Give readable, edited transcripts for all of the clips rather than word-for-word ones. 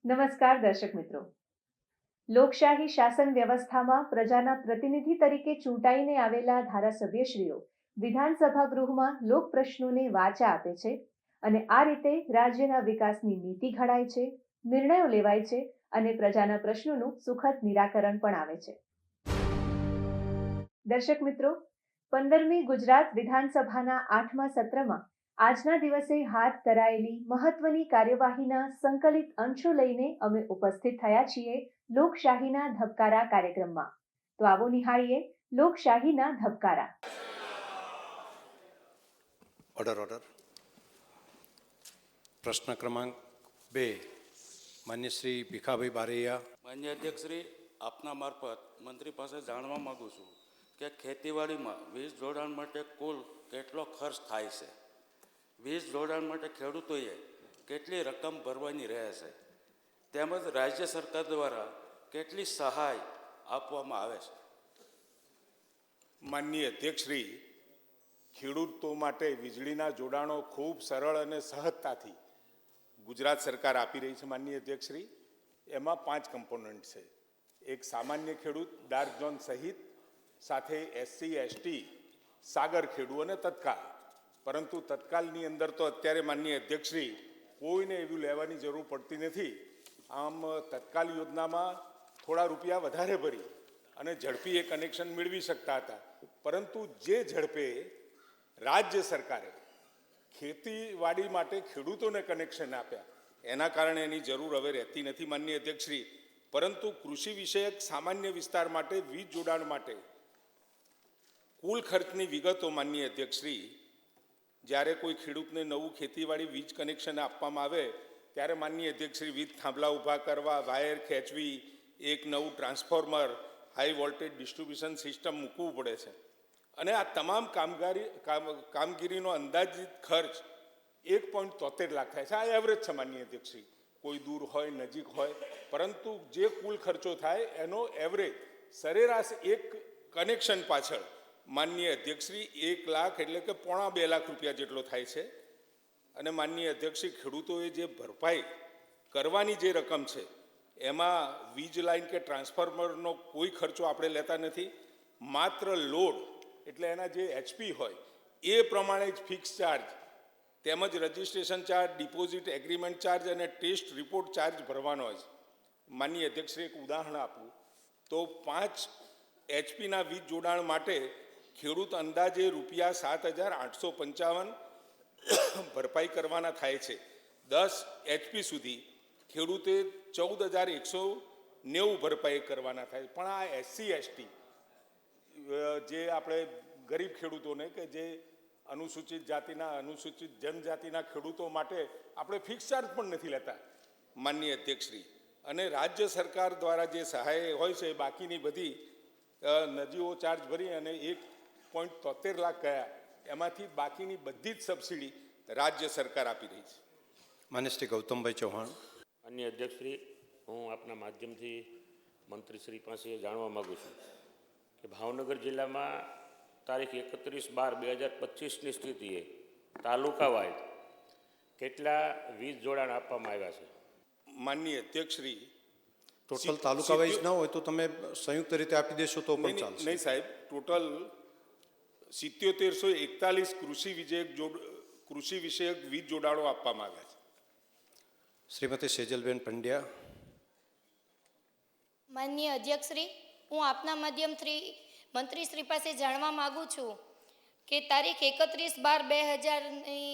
નમસ્કાર દર્શક મિત્રો. લોકશાહી શાસન વ્યવસ્થામાં પ્રજાના પ્રતિનિધિ તરીકે ચૂંટાઈને આવેલા ધારાસભ્યશ્રીઓ વિધાનસભા ગૃહમાં લોક પ્રશ્નોને વાચા આપે છે અને આ રીતે રાજ્યના વિકાસની નીતિ ઘડાય છે, નિર્ણયો લેવાય છે અને પ્રજાના પ્રશ્નોનું સુખદ નિરાકરણ પણ આવે છે. દર્શક મિત્રો, 15મી ગુજરાત વિધાનસભાના 8મા સત્રમાં આજના દિવસે હાથ ધરાયેલી મહત્વની કાર્યવાહીના સંકલિત અંશો લઈને અમે ઉપસ્થિત થયા છીએ લોકશાહીના ધબકારા કાર્યક્રમમાં. તો આવો નિહાળીએ લોકશાહીના ધબકારા. ઓર્ડર. પ્રશ્ન ક્રમાંક 2, માન્ય શ્રી ભીખાભાઈ બારૈયા. માન્ય અધ્યક્ષ શ્રી, આપના મારફત મંત્રી પાસે જાણવા માગું છું કે ખેતીવાડીમાં વીજ જોડાણ માટે કુલ કેટલો ખર્ચ થાય છે? વીજ જોડાણ માટે ખેડૂતોએ કેટલી રકમ ભરવાની રહે છે? તેમજ રાજ્ય સરકાર દ્વારા કેટલી સહાય આપવામાં આવે છે? માનનીય અધ્યક્ષશ્રી, ખેડૂતો માટે વીજળીના જોડાણો ખૂબ સરળ અને સહજતાથી ગુજરાત સરકાર આપી રહી છે. માનનીય અધ્યક્ષશ્રી, એમાં 5 કમ્પોનન્ટ છે. એક સામાન્ય ખેડૂત, ડાર્ક ઝોન સહિત, સાથે SC ST, સાગર ખેડૂ અને તત્કાલ. પરંતુ તત્કાલની અંદર તો અત્યારે માનનીય અધ્યક્ષશ્રી કોઈને એવું લેવાની જરૂર પડતી નથી. આમ તત્કાલ યોજનામાં થોડા રૂપિયા વધારે ભરી અને ઝડપી એ કનેક્શન મેળવી શકતા હતા. પરંતુ જે ઝડપે રાજ્ય સરકારે ખેતીવાડી માટે ખેડૂતોને કનેક્શન આપ્યા, એના કારણે એની જરૂર હવે રહેતી નથી માનનીય અધ્યક્ષશ્રી. પરંતુ કૃષિ વિષયક સામાન્ય વિસ્તાર માટે વીજ જોડાણ માટે કુલ ખર્ચની વિગતો માનનીય અધ્યક્ષશ્રી, જ્યારે કોઈ ખેડૂતને નવું ખેતીવાડી વીજ કનેક્શન આપવામાં આવે ત્યારે માનનીય અધ્યક્ષશ્રી વીજ થાંભલા ઊભા કરવા, વાયર ખેંચવી, એક નવું transformer, high voltage distribution system મૂકવું પડે છે. અને આ તમામ કામગીરીનો અંદાજિત ખર્ચ 1.73 લાખ થાય છે. આ એવરેજ છે માનનીય અધ્યક્ષશ્રી. કોઈ દૂર હોય, નજીક હોય, પરંતુ જે કુલ ખર્ચો થાય એનો એવરેજ સરેરાશ એક કનેક્શન પાછળ માનનીય અધ્યક્ષશ્રી 1 લાખ એટલે કે 1.25 લાખ રૂપિયા જેટલો થાય છે. અને માનનીય અધ્યક્ષશ્રી, ખેડૂતોએ જે ભરપાઈ કરવાની જે રકમ છે એમાં વીજ લાઇન કે ટ્રાન્સફોર્મરનો કોઈ ખર્ચો આપણે લેતા નથી. માત્ર લોડ એટલે એના જે HP હોય એ પ્રમાણે જ ફિક્સ ચાર્જ તેમજ registration charge, deposit agreement charge અને ટેસ્ટ રિપોર્ટ ચાર્જ ભરવાનો હોય છે. માનનીય અધ્યક્ષશ્રી, એક ઉદાહરણ આપું તો 5 HPના વીજ જોડાણ માટે ખેડૂત અંદાજે ₹7,855 ભરપાઈ કરવાના થાય છે. 10 HP સુધી ખેડૂતે 14,190 ભરપાઈ કરવાના થાય. પણ આ SC ST જે આપણે ગરીબ ખેડૂતોને કે જે અનુસૂચિત જાતિના, અનુસૂચિત જનજાતિના ખેડૂતો માટે આપણે ફિક્સ ચાર્જ પણ નથી લેતા માનનીય અધ્યક્ષશ્રી. અને રાજ્ય સરકાર દ્વારા જે સહાય હોય છે બાકીની બધી નજીવો ચાર્જ ભરી અને 1.73 લાખ ગયા, એમાંથી બાકીની બધી જ સબસિડી રાજ્ય સરકાર આપી રહી છે. માન્ય શ્રી ગૌતમભાઈ ચૌહાણ. માન્ય અધ્યક્ષશ્રી, હું આપના માધ્યમથી મંત્રીશ્રી પાસે જાણવા માગું છું કે ભાવનગર જિલ્લામાં તારીખ 31/12/2025ની સ્થિતિએ તાલુકા વાઇઝ કેટલા વીજ જોડાણ આપવામાં આવ્યા છે? માનનીય અધ્યક્ષશ્રી, ટોટલ તાલુકા વાઇઝ ન હોય તો તમે સંયુક્ત રીતે આપી દેશો તો પણ ચાલશે. નહીં સાહેબ, ટોટલ 7741 કૃષિ વિષયક વીજ જોડાણો આપવામાં આવ્યા છે. શ્રીમતી સેજલબેન પંડ્યા. માનનીય અધ્યક્ષશ્રી, હું આપના માધ્યમથી મંત્રીશ્રી પાસે જાણવા માગું છું કે તારીખ 31/12/2000ની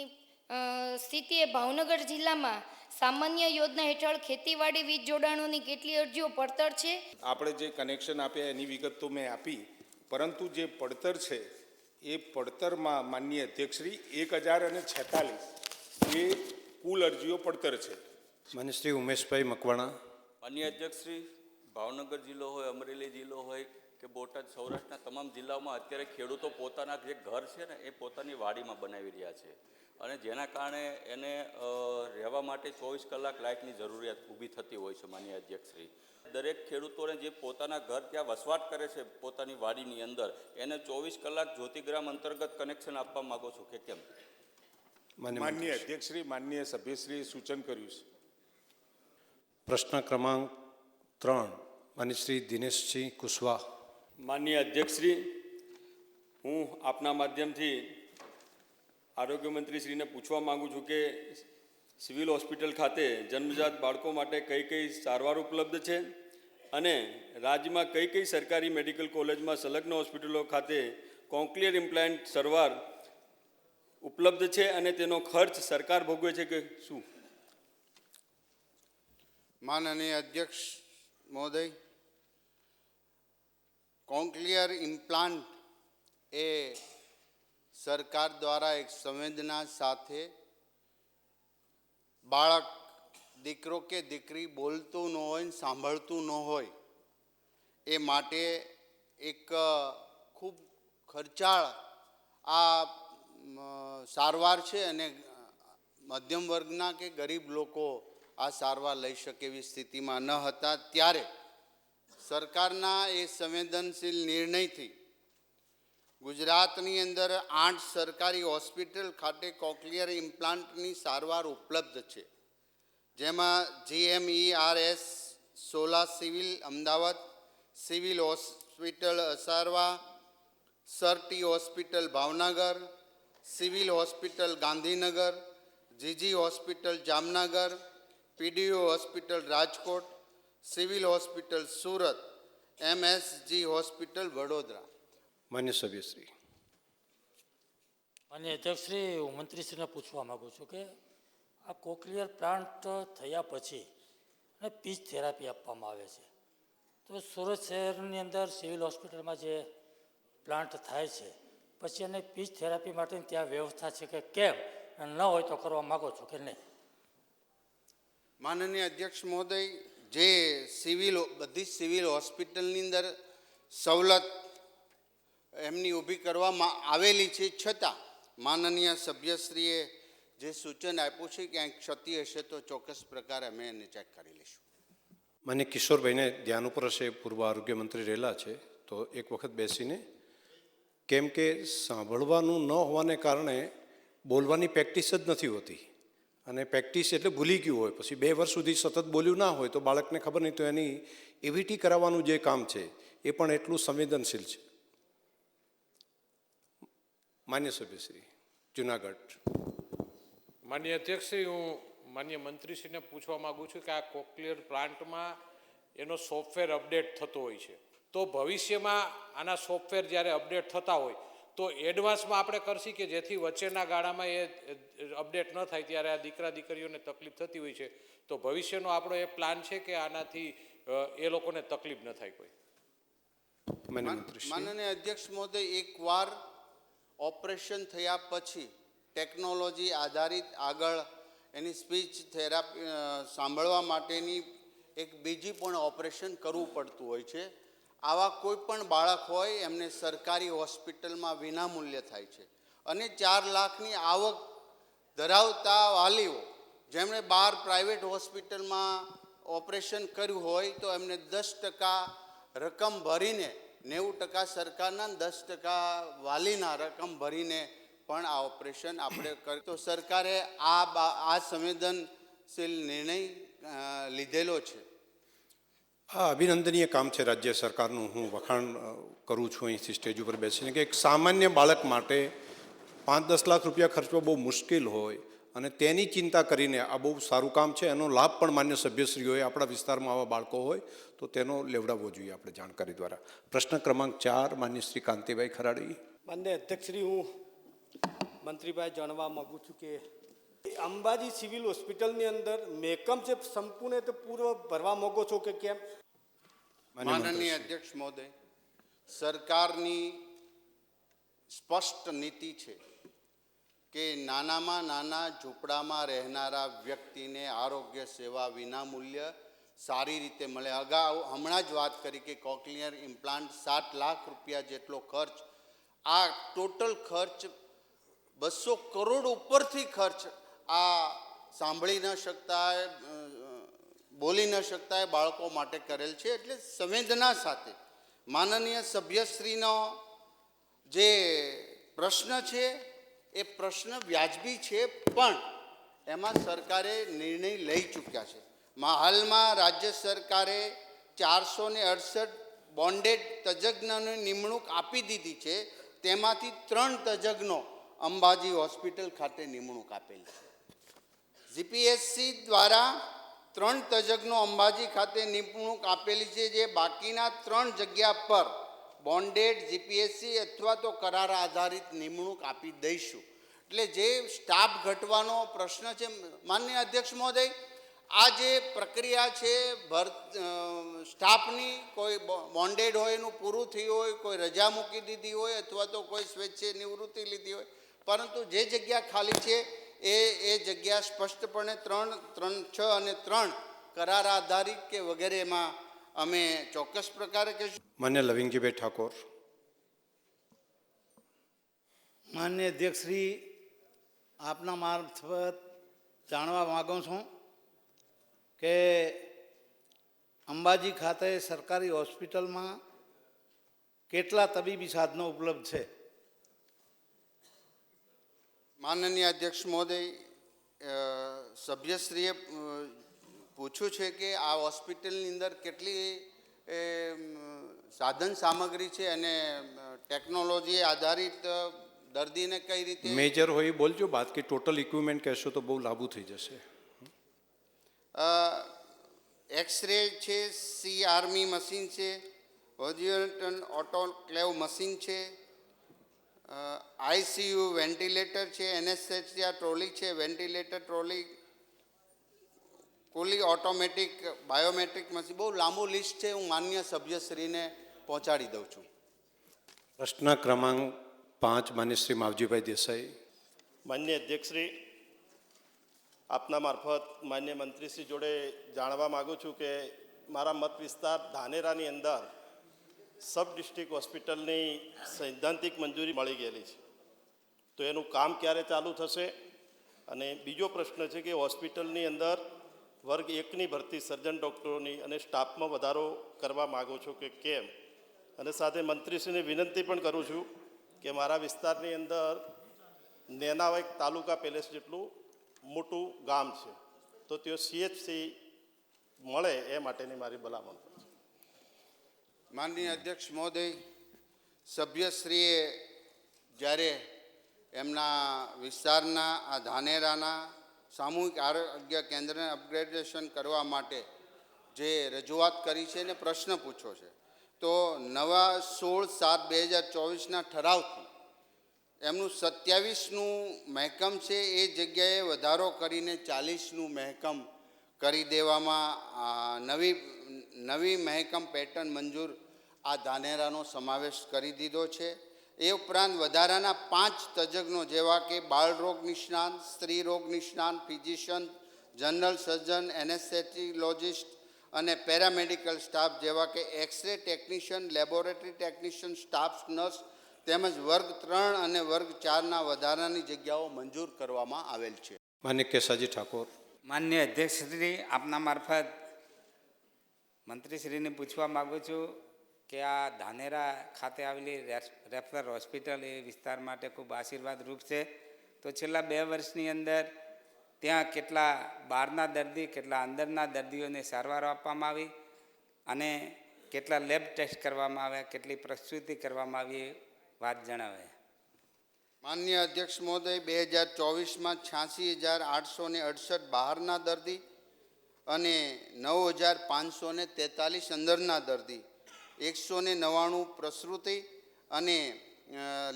સ્થિતિએ ભાવનગર જિલ્લામાં સામાન્ય યોજના હેઠળ ખેતીવાડી વીજ જોડાણોની કેટલી અરજીઓ પડતર છે? આપણે જે કનેક્શન આપ્યા એની વિગત તો મેં આપી, પરંતુ જે પડતર છે એ પડતરમાં માનનીય અધ્યક્ષશ્રી 1046 એ કુલ અરજીઓ પડતર છે. માન્ય શ્રી ઉમેશભાઈ મકવાણા. માન્ય અધ્યક્ષશ્રી, ભાવનગર જિલ્લો હોય, અમરેલી જિલ્લો હોય કે બોટાદ, સૌરાષ્ટ્રના તમામ જિલ્લાઓમાં અત્યારે ખેડૂતો પોતાના જે ઘર છે ને એ પોતાની વાડીમાં બનાવી રહ્યા છે, અને જેના કારણે એને રહેવા માટે 24 કલાક લાઇટની જરૂરિયાત ઊભી થતી હોય છે. માન્ય અધ્યક્ષશ્રી, દરેક ખેડૂતોને જે પોતાના ઘર ત્યાં વસવાટ કરે છે પોતાની વાડીની અંદર, એને 24 કલાક જ્યોતિગ્રામ અંતર્ગત કનેક્શન આપવા માગો છો કે કેમ? માનનીય અધ્યક્ષશ્રી, માનનીય સભ્યશ્રીએ સૂચન કર્યું છે. પ્રશ્ન ક્રમાંક 3, માન્ય શ્રી દિનેશસિંહ કુશવાહ. માનનીય અધ્યક્ષશ્રી, હું આપના માધ્યમથી આરોગ્ય મંત્રીશ્રીને પૂછવા માગું છું કે સિવિલ હોસ્પિટલ ખાતે જન્મજાત બાળકો માટે કઈ કઈ સારવાર ઉપલબ્ધ છે અને રાજ્યમાં કઈ કઈ સરકારી મેડિકલ કોલેજમાં સંલગ્ન હોસ્પિટલો ખાતે કોક્લિયર ઇમ્પ્લાન્ટ સારવાર ઉપલબ્ધ છે અને તેનો ખર્ચ સરકાર ભોગવે છે કે શું? માનનીય અધ્યક્ષ મહોદય, કોક્લિયર ઇમ્પ્લાન્ટ એ સરકાર દ્વારા એક સંવેદના સાથે બાળક, દીકરો કે દીકરી બોલતું ન હોય ને સાંભળતું ન હોય એ માટે એક ખૂબ ખર્ચાળ આ સારવાર છે, અને મધ્યમ વર્ગના કે ગરીબ લોકો આ સારવાર લઈ શકે એવી સ્થિતિમાં ન હતા. ત્યારે સરકારના એ સંવેદનશીલ નિર્ણયથી ગુજરાતની અંદર 8 સરકારી હોસ્પિટલ ખાતે કોક્લિયર ઇમ્પ્લાન્ટની સારવાર ઉપલબ્ધ છે, જેમાં GMERS 16 civil Ahmedabad, civil hospital Asarwa, sir T hospital Bhavnagar, civil hospital Gandhinagar, G G hospital Jamnagar, PDO hospital Rajkot, civil hospital Surat, MSG hospital Vadodara. માન્ય સભ્યશ્રી. અને અધ્યક્ષશ્રી, હું મંત્રીશ્રીને પૂછવા માગું છું કે આ કોક્લિયર પ્લાન્ટ થયા પછી અને પીચ થેરાપી આપવામાં આવે છે, તો સુરત શહેરની અંદર સિવિલ હોસ્પિટલમાં જે પ્લાન્ટ થાય છે પછી એને પીચ થેરાપી માટેની ત્યાં વ્યવસ્થા છે કે કેમ, અને ન હોય તો કરવા માગો છો કે નહીં? માનનીય અધ્યક્ષ મહોદય, જે બધી સિવિલ હોસ્પિટલની અંદર સવલત એમની ઊભી કરવામાં આવેલી છે, છતાં માનનીય સભ્યશ્રીએ જે સૂચન આપ્યું છે ક્યાંક ક્ષતિ હશે તો ચોક્કસ પ્રકારે અમે એને ચેક કરી લઈશું. માન્ય કિશોરભાઈને ધ્યાન ઉપર હશે, પૂર્વ આરોગ્ય મંત્રી રહેલા છે, તો એક વખત બેસીને, કેમ કે સાંભળવાનું ન હોવાને કારણે બોલવાની પ્રેક્ટિસ જ નથી હોતી, અને પ્રેક્ટિસ એટલે ભૂલી ગયું હોય, પછી 2 વર્ષ સુધી સતત બોલ્યું ના હોય તો બાળકને ખબર નહીં, તો એની એવીટી કરાવવાનું જે કામ છે એ પણ એટલું સંવેદનશીલ છે. માન્ય સભ્યશ્રી જુનાગઢ. માન્ય અધ્યક્ષશ્રી, હું માન્ય મંત્રીશ્રીને પૂછવા માગું છું કે આ કોક્લિયર પ્લાન્ટમાં એનો સોફ્ટવેર અપડેટ થતો હોય છે, તો ભવિષ્યમાં આના સોફ્ટવેર જ્યારે અપડેટ થતા હોય તો એડવાન્સમાં આપણે કરશી કે જેથી વચ્ચેના ગાળામાં એ અપડેટ ન થાય ત્યારે આ દીકરા દીકરીઓને તકલીફ થતી હોય છે, તો ભવિષ્યનો આપણો એ પ્લાન છે કે આનાથી એ લોકોને તકલીફ ન થાય કોઈ? માનનીય અધ્યક્ષ મહોદય, એકવાર ઓપરેશન થયા પછી ટેકનોલોજી આધારિત આગળ એની સ્પીચ થેરાપી સાંભળવા માટેની એક બીજી પણ ઓપરેશન કરવું પડતું હોય છે. આવા કોઈ પણ બાળક હોય એમને સરકારી હોસ્પિટલમાં વિનામૂલ્ય થાય છે, અને 4 લાખની આવક ધરાવતા વાલીઓ જેમણે 12 પ્રાઇવેટ હોસ્પિટલમાં ઓપરેશન કર્યું હોય તો એમને 10% રકમ ભરીને, 90% સરકારના, 10% વાલીના રકમ ભરીને પણ આ ઓપરેશન આપણે કરીએ. તો સરકારે આ સંવેદનશીલ નિર્ણય લીધેલો છે. આ અભિનંદનીય કામ છે રાજ્ય સરકારનું. હું વખાણ કરું છું અહીંથી સ્ટેજ ઉપર બેસીને કે એક સામાન્ય બાળક માટે 5-10 લાખ રૂપિયા ખર્ચવો બહુ મુશ્કેલ હોય, અને તેની ચિંતા કરીને આ બહુ સારું કામ છે. એનો લાભ પણ માન્ય સભ્યશ્રીઓએ, આપણા વિસ્તારમાં આવા બાળકો હોય તો તેનો લેવડાવવો જોઈએ આપણે જાણકારી દ્વારા. પ્રશ્ન ક્રમાંક 4, માન્ય શ્રી કાંતિભાઈ ખરાડી. માન્ય અધ્યક્ષશ્રી, હું મંત્રીભાઈ જાણવા માગું છું કે અંબાજી સિવિલ હોસ્પિટલની અંદર મેકમ છે સંપૂર્ણ રીતે પૂર્વ ભરવા માંગો છો કે કેમ? માનનીય અધ્યક્ષ મહોદય, સરકારની સ્પષ્ટ નીતિ છે કે નાનામાં નાના ઝૂંપડામાં રહેનારા વ્યક્તિને આરોગ્ય સેવા વિનામૂલ્ય સારી રીતે મળે. અગાઉ હમણાં જ વાત કરી કે કોક્લિયર ઇમ્પ્લાન્ટ 7 લાખ રૂપિયા જેટલો ખર્ચ, આ ટોટલ ખર્ચ 200 કરોડ ઉપરથી ખર્ચ આ સાંભળી ન શકતા બોલી ન શકતા બાળકો માટે કરેલ છે. એટલે સંવેદના સાથે માનનીય સભ્યશ્રીનો જે પ્રશ્ન છે એ પ્રશ્ન વ્યાજબી છે, પણ એમાં સરકારે નિર્ણય લઈ ચૂક્યા છે. હાલમાં રાજ્ય સરકારે 468 બોન્ડેડ તજજ્ઞોની નિમણૂક આપી દીધી છે. તેમાંથી 3 તજજ્ઞો અંબાજી હોસ્પિટલ ખાતે નિમણૂક આપેલ છે. જીપીએસસી દ્વારા 3 તજજ્ઞો અંબાજી ખાતે નિમણૂક આપેલી છે. જે બાકીના 3 જગ્યા પર બોન્ડેડ જીપીએસસી અથવા તો કરાર આધારિત નિમણૂક આપી દઈશું. એટલે જે સ્ટાફ ઘટવાનો પ્રશ્ન છે, માનનીય અધ્યક્ષ મહોદય, આ જે પ્રક્રિયા છે સ્ટાફની, કોઈ બોન્ડેડ હોય એનું પૂરું થયું હોય, કોઈ રજા મૂકી દીધી હોય અથવા તો કોઈ સ્વેચ્છાએ નિવૃત્તિ લીધી હોય, પરંતુ જે જગ્યા ખાલી છે એ જગ્યા સ્પષ્ટપણે 3, 6 અને 3 કરાર આધારિત કે વગેરેમાં અમે ચોક્કસ પ્રકારે કહીશું. માન્ય લવિંગજીભાઈ ઠાકોર. માન્ય અધ્યક્ષશ્રી, આપના મારફત જાણવા માગું છું કે અંબાજી ખાતે સરકારી હોસ્પિટલમાં કેટલા તબીબી સાધનો ઉપલબ્ધ છે? માનનીય અધ્યક્ષ મહોદય, સભ્યશ્રીએ પૂછ્યું છે કે આ હોસ્પિટલની અંદર કેટલી સાધન સામગ્રી છે અને ટેકનોલોજી આધારિત દર્દીને કઈ રીતે મેજર હોય બોલજો, બાકી ટોટલ ઇક્વિપમેન્ટ કહેશો તો બહુ લાંબુ થઈ જશે. એક્સરે છે, CRMI મશીન છે, હોરિઝોન્ટલ ઓટોક્લેવ મશીન છે, ICU વેન્ટિલેટર છે, એનેસ્થેસિયા ટ્રોલી છે, વેન્ટિલેટર ટ્રોલી, ફૂલી ઓટોમેટિક બાયોમેટ્રિક મશીન, બહુ લાંબુ લિસ્ટ છે. હું માન્ય સભ્યશ્રીને પહોંચાડી દઉં છું. પ્રશ્ન ક્રમાંક 5, માન્ય શ્રી માવજીભાઈ દેસાઈ. માન્ય અધ્યક્ષશ્રી, આપના મારફત માન્ય મંત્રીશ્રી જોડે જાણવા માગું છું કે મારા મત વિસ્તાર ધાનેરાની અંદર સબ ડિસ્ટ્રિક્ટ હોસ્પિટલની સૈદ્ધાંતિક મંજૂરી મળી ગયેલી છે, તો એનું કામ ક્યારે ચાલુ થશે? અને બીજો પ્રશ્ન છે કે હોસ્પિટલની અંદર વર્ગ 1ની ભરતી સર્જન ડૉક્ટરોની અને સ્ટાફમાં વધારો કરવા માગું છું કે કેમ? અને સાથે મંત્રીશ્રીને વિનંતી પણ કરું છું કે મારા વિસ્તારની અંદર નેનાવાઈ તાલુકા પેલેસ જેટલું મોટું ગામ છે, તો તેઓ CHC મળે એ માટેની મારી ભલામણ છે. માનનીય અધ્યક્ષ મહોદય, સભ્યશ્રીએ જ્યારે એમના વિસ્તારના આ ધાનેરાના સામૂહિક આરોગ્ય કેન્દ્રને અપગ્રેડેશન કરવા માટે જે રજૂઆત કરી છે અને પ્રશ્ન પૂછ્યો છે, તો નવા 16/7/2024ના ઠરાવથી એમનું 27નું મહેકમ છે એ જગ્યાએ વધારો કરીને 40નું મહેકમ કરી દેવામાં નવી મહેકમ પેટર્ન મંજૂર આ ધાનેરાનો સમાવેશ કરી દીધો છે. એ ઉપરાંત વધારાના 5 તજજ્ઞો જેવા કે બાળરોગ નિષ્ણાંત, સ્ત્રી રોગ નિષ્ણાંત, ફિઝિશિયન, જનરલ સર્જન, એનેસ્થેટિયોલોજિસ્ટ અને પેરામેડિકલ સ્ટાફ જેવા કે x ray technician, laboratory technician, staff nurse તેમજ વર્ગ 3 અને વર્ગ 4ના વધારાની જગ્યાઓ મંજૂર કરવામાં આવેલ છે. માન્ય કેસાજી ઠાકોર. માન્ય અધ્યક્ષશ્રી, આપના મારફત મંત્રીશ્રીને પૂછવા માગું છું કે આ ધાનેરા ખાતે આવેલી રેફરલ હોસ્પિટલ એ વિસ્તાર માટે ખૂબ આશીર્વાદરૂપ છે, તો છેલ્લા 2 વર્ષની અંદર ત્યાં કેટલા બહારના દર્દી, કેટલા અંદરના દર્દીઓને સારવાર આપવામાં આવી અને કેટલા લેબ ટેસ્ટ કરવામાં આવ્યા, કેટલી પ્રસ્તુતિ કરવામાં આવી, વાત જણાવે. માનનીય અધ્યક્ષ મહોદય, 2024માં 86,868 બહારના દર્દી અને 9,543 અંદરના દર્દી, 199 પ્રસૂતિ અને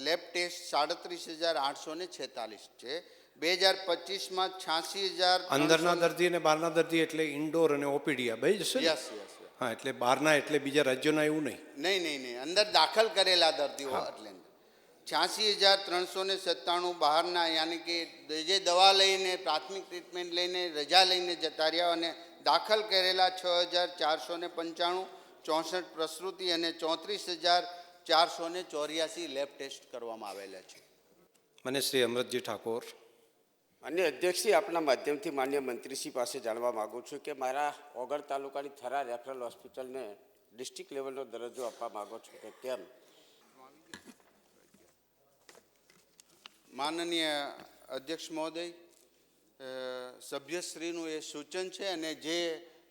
લેબ ટેસ્ટ 37,846 છે. 2025માં 86,000 અંદરના દર્દી અને બહારના દર્દી એટલે ઇન્ડોર અને ઓપીડી આ બે જશે ને? યસ યસ હા, એટલે બહારના એટલે બીજા રાજ્યોના એવું નહીં. નહીં અંદર દાખલ કરેલા દર્દીઓ એટલે 86,397 બહારના, યાની કે જે દવા લઈને પ્રાથમિક ટ્રીટમેન્ટ લઈને રજા લઈને જતા રહ્યા, અને દાખલ કરેલા 6,495 64 પ્રસૂતિ અને 34,484 લેબ ટેસ્ટ કરવામાં આવેલા છે. મને શ્રી અમૃતજી ઠાકોર. માન્ય અધ્યક્ષશ્રી, આપના માધ્યમથી માન્ય મંત્રીશ્રી પાસે જાણવા માગું છું કે મારા ઓગળ તાલુકાની થરા રેફરલ હોસ્પિટલને ડિસ્ટ્રિક્ટ લેવલનો દરજ્જો આપવા માગો છો કે કેમ? માનનીય અધ્યક્ષ મહોદય, સભ્યશ્રીનું એ સૂચન છે, અને જે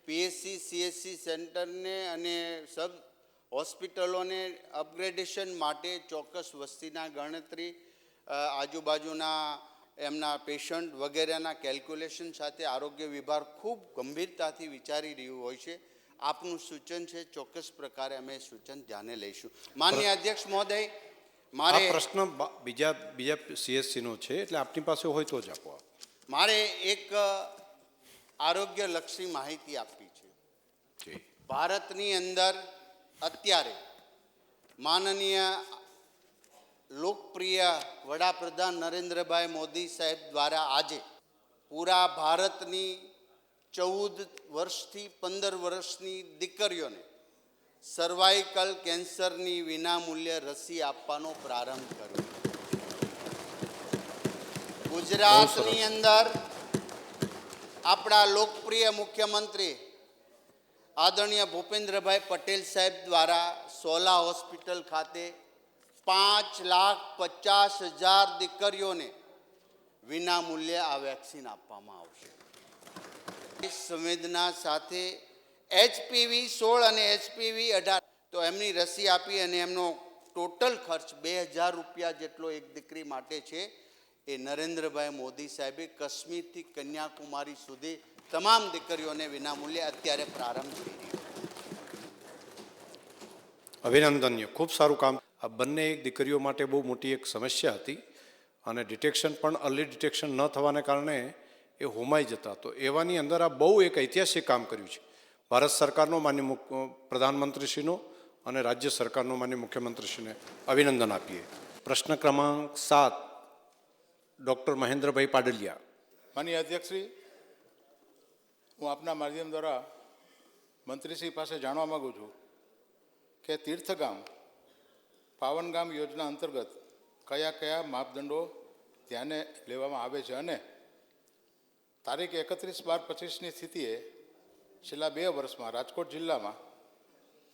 પીએચસી સીએચસી સેન્ટરને અને સબ હોસ્પિટલોને અપગ્રેડેશન માટે ચોક્કસ વસ્તીના ગણતરી, આજુબાજુના એમના પેશન્ટ વગેરેના કેલ્ક્યુલેશન સાથે આરોગ્ય વિભાગ ખૂબ ગંભીરતાથી વિચારી રહ્યું હોય છે. આપનું સૂચન છે, ચોક્કસ પ્રકારે અમે સૂચન ધ્યાને લઈશું. માનનીય અધ્યક્ષ મહોદય, મારે પ્રશ્ન બીજા સીએસસીનો છે, એટલે આપની પાસે હોય તો જ આપો. મારે એક આરોગ્યલક્ષી માહિતી આપવી છે. ભારતની અંદર અત્યારે માનનીય લોકપ્રિય વડાપ્રધાન નરેન્દ્રભાઈ મોદી સાહેબ દ્વારા આજે પૂરા ભારતની 14 વર્ષથી 15 વર્ષની દીકરીઓને સર્વાઇકલ કેન્સરની વિનામૂલ્ય રસી આપવાનો પ્રારંભ કર્યો. ગુજરાતની અંદર આપણા લોકપ્રિય મુખ્યમંત્રી આદરણીય ભૂપેન્દ્રભાઈ પટેલ સાહેબ દ્વારા સોલા હોસ્પિટલ ખાતે 5,50,000 દીકરીઓને વિનામૂલ્યે આ વેક્સિન આપવામાં આવશે. સંવેદના સાથે HPV 16 અને HPV 18 તો એમની રસી આપી અને એમનો ટોટલ ખર્ચ 2,000 રૂપિયા જેટલો એક દીકરી માટે છે. એ નરેન્દ્રભાઈ મોદી સાહેબે કાશ્મીરથી કન્યાકુમારી સુધી તમામ દીકરીઓને વિનામૂલ્યે અત્યારે પ્રારંભ કરી દીધો. અભિનંદનીય, ખૂબ સારું કામ. આ બંને દીકરીઓ માટે બહુ મોટી એક સમસ્યા હતી, અને ડિટેક્શન પણ અર્લી ડિટેક્શન ન થવાને કારણે એ હોમાઈ જતા. તો એવાની અંદર આ બહુ એક ઐતિહાસિક કામ કર્યું છે ભારત સરકારનો, માન્ય પ્રધાનમંત્રીશ્રીનો અને રાજ્ય સરકારનો માન્ય મુખ્યમંત્રીશ્રીને અભિનંદન આપીએ. પ્રશ્ન ક્રમાંક 7, ડૉક્ટર મહેન્દ્રભાઈ પાડલિયા. માનનીય અધ્યક્ષશ્રી, હું આપના માધ્યમ દ્વારા મંત્રીશ્રી પાસે જાણવા માગું છું કે તીર્થગામ પાવનગામ યોજના અંતર્ગત કયા કયા માપદંડો ધ્યાને લેવામાં આવે છે, અને તારીખ 31/12/25ની સ્થિતિએ છેલ્લા 2 વર્ષમાં રાજકોટ જિલ્લામાં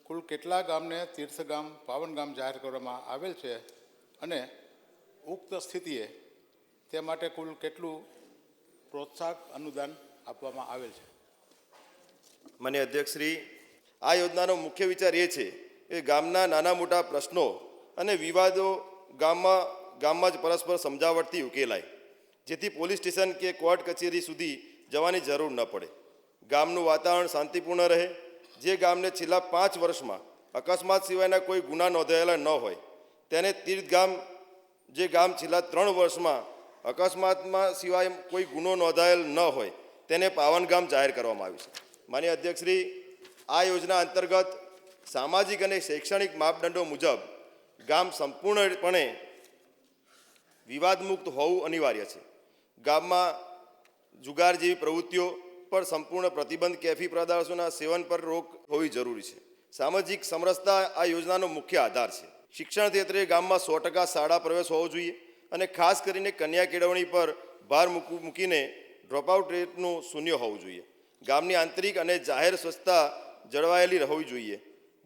કુલ કેટલા ગામને તીર્થગામ પાવનગામ જાહેર કરવામાં આવેલ છે, અને ઉક્ત સ્થિતિએ તે માટે કુલ કેટલું પ્રોત્સાહક અનુદાન આપવામાં આવેલ છે? માન્ય અધ્યક્ષશ્રી, આ યોજનાનો મુખ્ય વિચાર એ છે કે ગામના નાના મોટા પ્રશ્નો અને વિવાદો ગામમાં જ પરસ્પર સમજાવટથી ઉકેલાય, જેથી પોલીસ સ્ટેશન કે કોર્ટ કચેરી સુધી જવાની જરૂર ન પડે. ગામનું વાતાવરણ શાંતિપૂર્ણ રહે. જે ગામને છેલ્લા 5 વર્ષમાં અકસ્માત સિવાયના કોઈ ગુના નોંધાયેલા ન હોય તેને તીર્થગામ, જે ગામ છેલ્લા 3 વર્ષમાં અકસ્માતમાં સિવાય કોઈ ગુનો નોંધાયેલ ન હોય તેને પાવનગામ જાહેર કરવામાં આવ્યું છે. માન્ય અધ્યક્ષશ્રી, આ યોજના અંતર્ગત સામાજિક અને શૈક્ષણિક માપદંડો મુજબ ગામ સંપૂર્ણપણે વિવાદમુક્ત હોવું અનિવાર્ય છે. ગામમાં જુગાર જેવી પ્રવૃત્તિઓ પર સંપૂર્ણ પ્રતિબંધ, કેફી પદાર્થોના સેવન પર રોક હોવી જરૂરી છે. સામાજિક સમરસતા આ યોજનાનો મુખ્ય આધાર છે. શિક્ષણ ક્ષેત્રે ગામમાં 100% શાળા પ્રવેશ હોવો જોઈએ, અને ખાસ કરીને કન્યા કેળવણી પર ભાર મૂકીને ડ્રોપઆઉટ રેટનું શૂન્ય હોવું જોઈએ. ગામની આંતરિક અને જાહેર સ્વચ્છતા જળવાયેલી હોવી જોઈએ,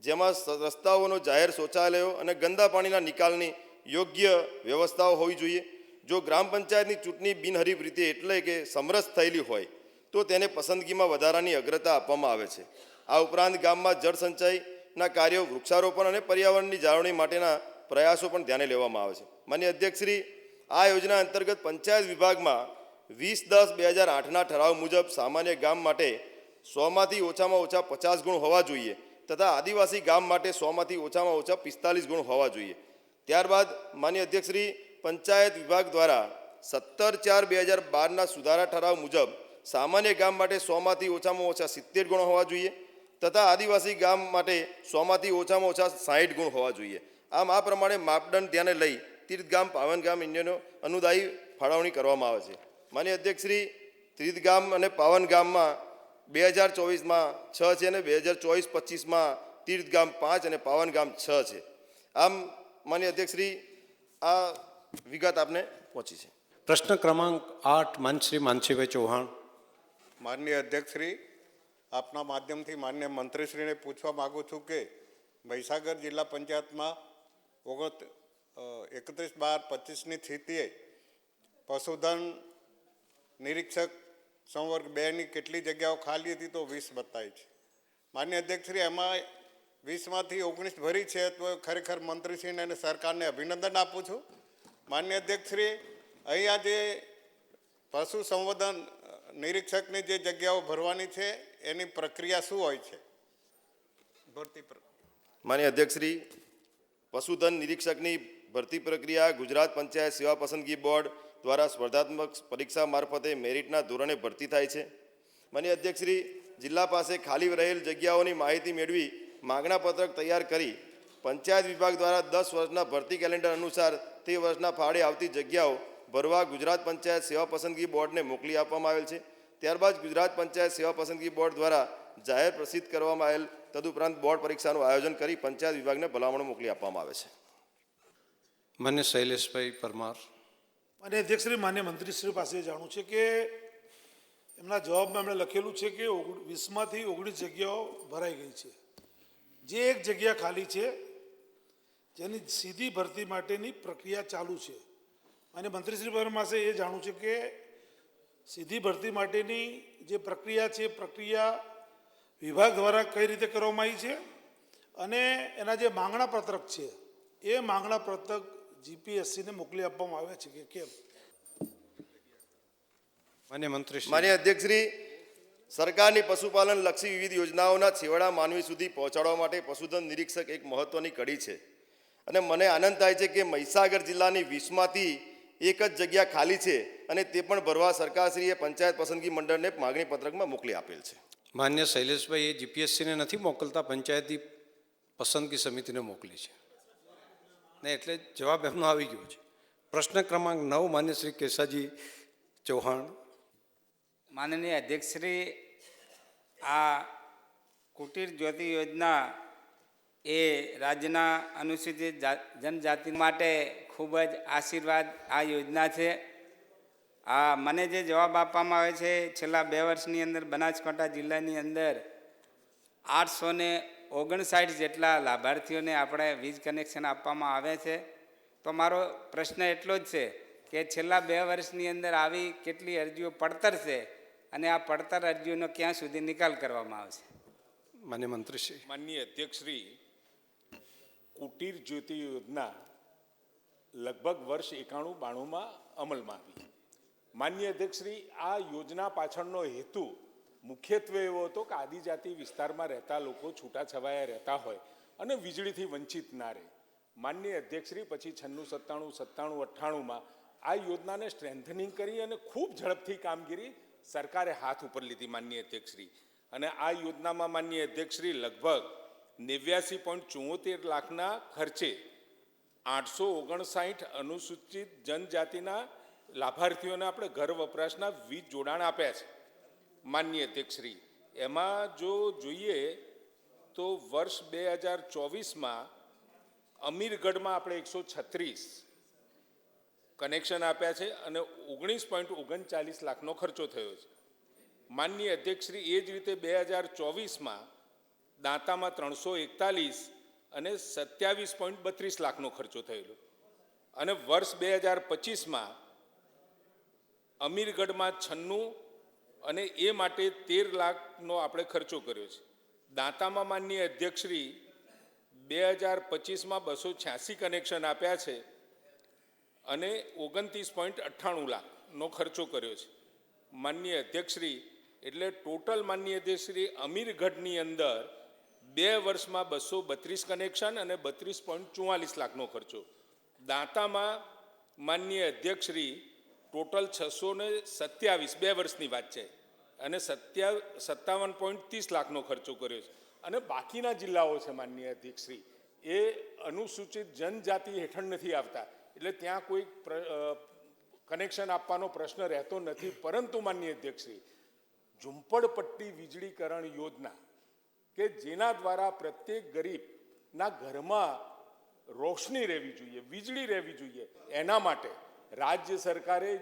જેમાં રસ્તાઓનો, જાહેર શૌચાલયો અને ગંદા પાણીના નિકાલની યોગ્ય વ્યવસ્થાઓ હોવી જોઈએ. જો ગ્રામ પંચાયતની ચૂંટણી બિનહરીફ રીતે એટલે કે સમરસ થયેલી હોય તો તેને પસંદગીમાં વધારાની અગ્રતા આપવામાં આવે છે. આ ઉપરાંત ગામમાં જળ સંચયના કાર્યો, વૃક્ષારોપણ અને પર્યાવરણની જાળવણી માટેના પ્રયાસો પણ ધ્યાને લેવામાં આવે છે. માન્ય અધ્યક્ષશ્રી, આ યોજના અંતર્ગત પંચાયત વિભાગમાં 20/10/2008ના ઠરાવ મુજબ સામાન્ય ગામ માટે 100માંથી ઓછામાં ઓછા 50 ગુણ હોવા જોઈએ, તથા આદિવાસી ગામ માટે 100માંથી ઓછામાં ઓછા 45 ગુણ હોવા જોઈએ. ત્યારબાદ માન્ય અધ્યક્ષશ્રી, પંચાયત વિભાગ દ્વારા 17/4/2012 સુધારા ઠરાવ મુજબ સામાન્ય ગામ માટે 100માંથી ઓછામાં ઓછા 70 ગુણ હોવા જોઈએ તથા આદિવાસી ગામ માટે 100માંથી ઓછામાં ઓછા 60 ગુણ હોવા જોઈએ. આમ આ પ્રમાણે માપદંડ ધ્યાને લઈ તીર્થગામ પાવનગામ ઇન્ડિયનો અનુદાયી ફાળવણી કરવામાં આવે છે. માન્ય અધ્યક્ષશ્રી, તીર્થગામ અને પાવનગામમાં 2024માં 6 છે અને 2024-25માં તીર્થગામ 5 અને પાવનગામ 6 છે. આમ માન્ય અધ્યક્ષશ્રી, આ વિગત આપને પહોંચી છે. પ્રશ્ન ક્રમાંક 8 માનશ્રી માનસીભાઈ ચૌહાણ. માનનીય અધ્યક્ષશ્રી, આપના માધ્યમથી માન્ય મંત્રીશ્રીને પૂછવા માગું છું કે મહીસાગર જિલ્લા પંચાયતમાં 31/12/25ની સ્થિતિએ પશુધન નિરીક્ષક સંવર્ગ 2ની કેટલી જગ્યાઓ ખાલી હતી તો 20 બતાવી છે. માન્ય અધ્યક્ષશ્રી, એમાં 20માંથી 19 ભરી છે તો ખરેખર મંત્રીશ્રીને અને સરકારને અભિનંદન આપું છું. માન્ય અધ્યક્ષશ્રી, અહીંયા જે પશુ સંવર્ધન નિરીક્ષકની જે જગ્યાઓ ભરવાની છે એની પ્રક્રિયા શું હોય છે? માન્ય અધ્યક્ષશ્રી, પશુધન નિરીક્ષકની ભરતી પ્રક્રિયા ગુજરાત પંચાયત સેવા પસંદગી બોર્ડ દ્વારા સ્પર્ધાત્મક પરીક્ષા મારફતે મેરિટના ધોરણે ભરતી થાય છે. માન્ય અધ્યક્ષશ્રી, જિલ્લા પાસે ખાલી રહેલ જગ્યાઓની માહિતી મેળવી માગણા પત્રક તૈયાર કરી પંચાયત વિભાગ દ્વારા 10 વર્ષના ભરતી કેલેન્ડર અનુસાર તે વર્ષના ફાળે આવતી જગ્યાઓ ભરવા ગુજરાત પંચાયત સેવા પસંદગી બોર્ડને મોકલી આપવામાં આવેલ છે. ત્યારબાદ ગુજરાત પંચાયત સેવા પસંદગી બોર્ડ દ્વારા જાહેર પ્રસિદ્ધ કરવામાં આવેલ તદુપરાંત બોર્ડ પરીક્ષાનું આયોજન કરી પંચાયત વિભાગને ભલામણો મોકલી આપવામાં આવે છે. માન્ય શૈલેષભાઈ પરમાર. માન્ય અધ્યક્ષશ્રી, માન્ય મંત્રીશ્રી પાસે જાણવું છે કે એમના જવાબમાં એમણે લખેલું છે કે 20માંથી 19 જગ્યાઓ ભરાઈ ગઈ છે. જે એક જગ્યા ખાલી છે જેની સીધી ભરતી માટેની પ્રક્રિયા ચાલુ છે. અને મંત્રીશ્રી પાસે એ જાણવું છે કે સીધી ભરતી માટેની જે પ્રક્રિયા છે પ્રક્રિયા વિભાગ દ્વારા કઈ રીતે કરવામાં આવી છે અને એના જે માંગણા પત્રક છે એ માંગણા પત્રક જીપીએસસીને મોકલી આપવામાં આવ્યા છે કે કેમ? માન્ય મંત્રી. માન્ય અધ્યક્ષશ્રી, સરકારની પશુપાલન લક્ષી વિવિધ યોજનાઓના છેવાડા માનવી સુધી પહોંચાડવા માટે પશુધન નિરીક્ષક એક મહત્વની કડી છે અને મને આનંદ થાય છે કે મહીસાગર જિલ્લાની 20માંથી એક જ જગ્યા ખાલી છે અને તે પણ ભરવા સરકારશ્રીએ પંચાયત પસંદગી મંડળને માગણી પત્રકમાં મોકલી આપેલ છે. માન્ય શૈલેષભાઈ, એ જીપીએસસીને નથી મોકલતા, પંચાયતી પસંદગી સમિતિને મોકલી છે ને એટલે જવાબ એમનો આવી ગયો છે. પ્રશ્ન ક્રમાંક 9 માન્ય શ્રી કેશાજી ચૌહાણ. માનનીય અધ્યક્ષશ્રી, આ કુટીર જ્યોતિ યોજના એ રાજ્યના અનુસૂચિત જનજાતિ માટે ખૂબ જ આશીર્વાદ આ યોજના છે. મને જે જવાબ આપવામાં આવે છે, છેલ્લા 2 વર્ષની અંદર બનાસકાંઠા જિલ્લાની અંદર 859 જેટલા લાભાર્થીઓને આપણે વીજ કનેક્શન આપવામાં આવે છે. તો મારો પ્રશ્ન એટલો જ છે કે છેલ્લા 2 વર્ષની અંદર આવી કેટલી અરજીઓ પડતર છે અને આ પડતર અરજીઓનો ક્યાં સુધી નિકાલ કરવામાં આવશે? માન્ય મંત્રીશ્રી. માનનીય અધ્યક્ષશ્રી, કુટીર જ્યોતિ યોજના લગભગ વર્ષ 91-92માં અમલમાં આવી. માનનીય અધ્યક્ષશ્રી, આ યોજના પાછળનો હેતુ મુખ્યત્વે એવો હતો કે આદિજાતિ વિસ્તારમાં રહેતા લોકો છૂટાછવાયા રહેતા હોય અને વીજળીથી વંચિત ના રહે. માનનીય અધ્યક્ષશ્રી, પછી 96, 97, 98માં આ યોજનાને સ્ટ્રેન્થનિંગ કરી અને ખૂબ ઝડપથી કામગીરી સરકારે હાથ ઉપર લીધી. માનનીય અધ્યક્ષશ્રી, અને આ યોજનામાં માનનીય અધ્યક્ષશ્રી લગભગ 89.74 લાખના ખર્ચે 859 અનુસૂચિત જનજાતિના લાભાર્થીઓને આપણે ઘર વપરાશના વીજ જોડાણ આપ્યા છે. માનનીય અધ્યક્ષશ્રી, એમાં જો જોઈએ તો વર્ષ 2024માં અમીરગઢમાં આપણે 136 કનેક્શન આપ્યા છે અને 19.39 લાખનો ખર્ચો થયો છે. માનનીય અધ્યક્ષશ્રી, એ જ રીતે 2024માં દાંતામાં 341 અને 27.32 લાખનો ખર્ચો થયેલો અને વર્ષ 2025માં અમીરગઢમાં 96 અને એ માટે 13 લાખનો આપણે ખર્ચો કર્યો છે. દાંતામાં માનનીય અધ્યક્ષશ્રી 2025માં 286 કનેક્શન આપ્યા છે અને 29.98 લાખનો ખર્ચો કર્યો છે. માનનીય અધ્યક્ષશ્રી, એટલે ટોટલ માનનીય અધ્યક્ષશ્રી અમીરગઢની અંદર 2 વર્ષમાં 232 કનેક્શન અને 32.44 લાખનો ખર્ચો. દાંતામાં માનનીય અધ્યક્ષશ્રી ટોટલ 627 2 વર્ષની વાત છે અને 57.30 લાખનો ખર્ચો કર્યો છે. અને બાકીના જિલ્લાઓ છે માનનીય અધ્યક્ષશ્રી, એ અનુસૂચિત જનજાતિ હેઠળ નથી આવતા, એટલે ત્યાં કોઈ કનેક્શન આપવાનો પ્રશ્ન રહેતો નથી. પરંતુ માનનીય અધ્યક્ષશ્રી, ઝુંપડપટ્ટી વીજળીકરણ યોજના કે જેના દ્વારા પ્રત્યેક ગરીબના ઘરમાં રોશની રહેવી જોઈએ, વીજળી રહેવી જોઈએ, એના માટે રાજ્ય સરકારે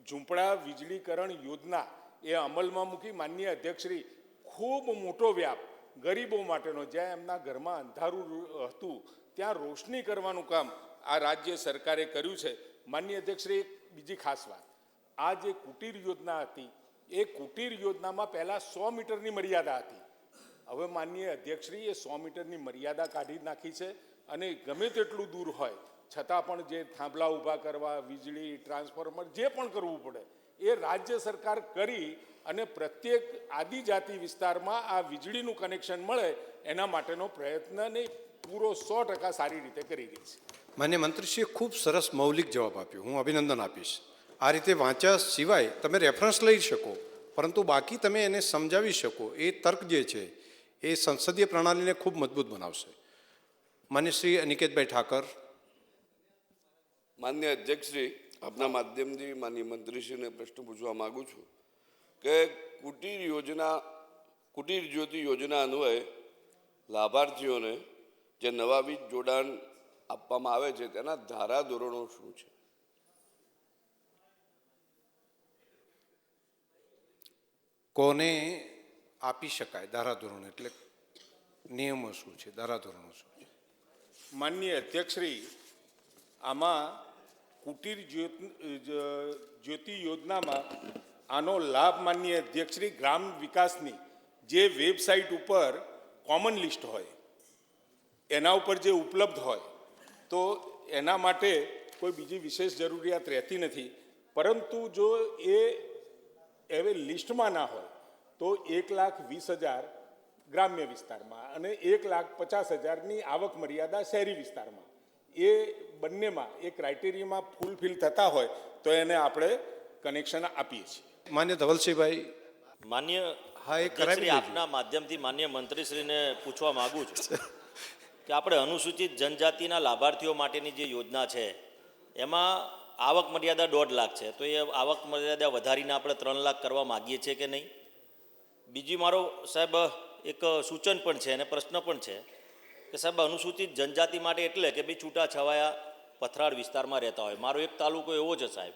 ઝૂંપડા વીજળીકરણ યોજના એ અમલમાં મૂકી. માનનીય અધ્યક્ષશ્રી, ખૂબ મોટો વ્યાપ ગરીબો માટેનો, જ્યાં એમના ઘરમાં અંધારું હતું ત્યાં રોશની કરવાનું કામ આ રાજ્ય સરકારે કર્યું છે. માનનીય અધ્યક્ષશ્રી, એક બીજી ખાસ વાત, આ જે કુટીર યોજના હતી એ કુટીર યોજનામાં પહેલાં 100 મીટરની મર્યાદા હતી. હવે માનનીય અધ્યક્ષશ્રી, એ 100 મીટરની મર્યાદા કાઢી નાખી છે અને ગમે તેટલું દૂર હોય છતાં પણ જે થાંભલા ઊભા કરવા, વીજળી, ટ્રાન્સફોર્મર જે પણ કરવું પડે એ રાજ્ય સરકાર કરી અને પ્રત્યેક આદિજાતિ વિસ્તારમાં આ વીજળીનું કનેક્શન મળે એના માટેનો પ્રયત્નને પૂરો 100% સારી રીતે કરી રહી છે. માન્ય મંત્રીશ્રીએ ખૂબ સરસ મૌલિક જવાબ આપ્યો, હું અભિનંદન આપીશ. આ રીતે વાંચ્યા સિવાય તમે રેફરન્સ લઈ શકો, પરંતુ બાકી તમે એને સમજાવી શકો. એ તર્ક જે છે એ સંસદીય પ્રણાલીને ખૂબ મજબૂત બનાવશે. માન્ય શ્રી અનિકેતભાઈ ઠાકર. માન્ય અધ્યક્ષશ્રી, આપના માધ્યમથી માન્ય મંત્રીશ્રીને પ્રશ્ન પૂછવા માગું છું કે કુટીર જ્યોતિ યોજના અન્વયે લાભાર્થીઓને જે નવા વીજ જોડાણ આપવામાં આવે છે તેના ધારાધોરણો શું છે? કોને આપી શકાય ધારાધોરણો, એટલે નિયમો શું છે, ધારાધોરણો શું છે? માનનીય અધ્યક્ષશ્રી, આમાં કુટીર જ્યોતિ યોજનામાં આનો લાભ માનનીય અધ્યક્ષશ્રી ગ્રામ વિકાસની જે વેબસાઇટ ઉપર કોમન લિસ્ટ હોય એના ઉપર જે ઉપલબ્ધ હોય તો એના માટે કોઈ બીજી વિશેષ જરૂરિયાત રહેતી નથી. પરંતુ જો એ એવે લિસ્ટમાં ના હોય તો 1,20,000 ગ્રામ્ય વિસ્તારમાં અને 1,50,000ની આવક મર્યાદા શહેરી વિસ્તારમાં, એ બંનેમાં એ ક્રાઇટેરિયામાં ફૂલફિલ થતા હોય તો એને આપણે કનેક્શન આપીએ છીએ. માન્ય ધવલસિંહભાઈ. માન્ય હા, એ કરાવી આપના માધ્યમથી માન્ય મંત્રીશ્રીને પૂછવા માગું છું કે આપણે અનુસૂચિત જનજાતિના લાભાર્થીઓ માટેની જે યોજના છે એમાં આવક મર્યાદા 1.5 લાખ છે, તો એ આવક મર્યાદા વધારીને આપણે 3 લાખ કરવા માગીએ છીએ કે નહીં? બીજી મારો સાહેબ એક સૂચન પણ છે અને પ્રશ્ન પણ છે કે સાહેબ અનુસૂચિત જનજાતિ માટે એટલે કે ભાઈ છૂટાછવાયા પથરાળ વિસ્તારમાં રહેતા હોય. મારો એક તાલુકો એવો છે સાહેબ,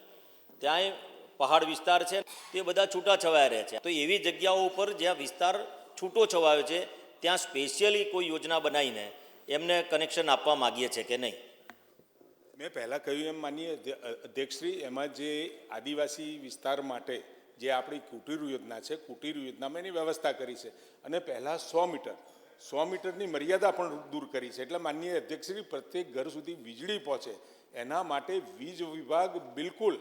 ત્યાંય પહાડ વિસ્તાર છે, તે બધા છૂટાછવાયા રહે છે. તો એવી જગ્યાઓ ઉપર જ્યાં વિસ્તાર છૂટો છવાયો છે ત્યાં સ્પેશિયલી કોઈ યોજના બનાવીને એમને કનેક્શન આપવા માગીએ છીએ કે નહીં? મેં પહેલાં કહ્યું એમ માનનીય અધ્યક્ષશ્રી, એમાં જે આદિવાસી વિસ્તાર માટે જે આપણી કુટીર યોજના છે, કુટીર યોજનામાં એની વ્યવસ્થા કરી છે અને પહેલાં 100 મીટરની મર્યાદા પણ દૂર કરી છે. એટલે માનનીય અધ્યક્ષશ્રી, પ્રત્યેક ઘર સુધી વીજળી પહોંચે એના માટે વીજ વિભાગ બિલકુલ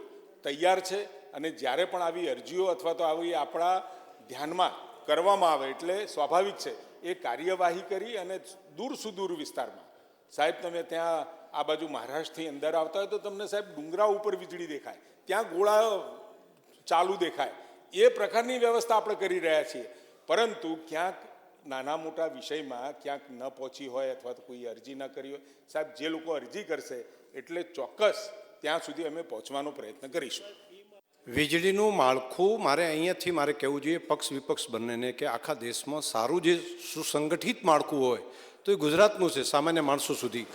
તૈયાર છે. અને જ્યારે પણ આવી અરજીઓ અથવા તો આવી આપણા ધ્યાનમાં કરવામાં આવે એટલે સ્વાભાવિક છે એ કાર્યવાહી કરી અને દૂર સુદૂર વિસ્તારમાં, સાહેબ તમે ત્યાં આ બાજુ મહારાષ્ટ્રથી અંદર આવતા હોય તો તમને સાહેબ ડુંગરા ઉપર વીજળી દેખાય, ત્યાં ગોળા ચાલુ દેખાય, એ પ્રકારની વ્યવસ્થા આપણે કરી રહ્યા છીએ. પરંતુ ક્યાંક નાના મોટા વિષયમાં ક્યાંક ન પહોંચી હોય અથવા તો કોઈ અરજી ન કરી હોય, સાહેબ જે લોકો અરજી કરશે એટલે ચોક્કસ ત્યાં સુધી અમે પહોંચવાનો પ્રયત્ન કરીશું. વીજળીનું માળખું અહીંયાથી મારે કહેવું જોઈએ પક્ષ વિપક્ષ બંનેને કે આખા દેશમાં સારું જે સુસંગઠિત માળખું હોય તો એ ગુજરાતનું છે. સામાન્ય માણસો સુધી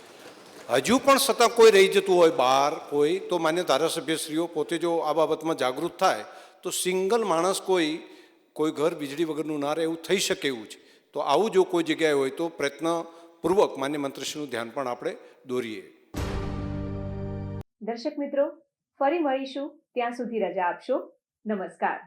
હજુ પણ સતત કોઈ રહી જતું હોય બહાર કોઈ, તો માન્ય ધારાસભ્યશ્રીઓ પોતે જો આ બાબતમાં જાગૃત થાય તો સિંગલ માણસ કોઈ ઘર વીજળી વગરનું ના રહે એવું થઈ શકે એવું છે. તો આવું જો કોઈ જગ્યાએ હોય તો પ્રયત્નપૂર્વક માન્ય મંત્રીશ્રીનું ધ્યાન પણ આપણે દોરીએ. દર્શક મિત્રો, ફરી મળીશું, ત્યાં સુધી રજા આપશો. નમસ્કાર.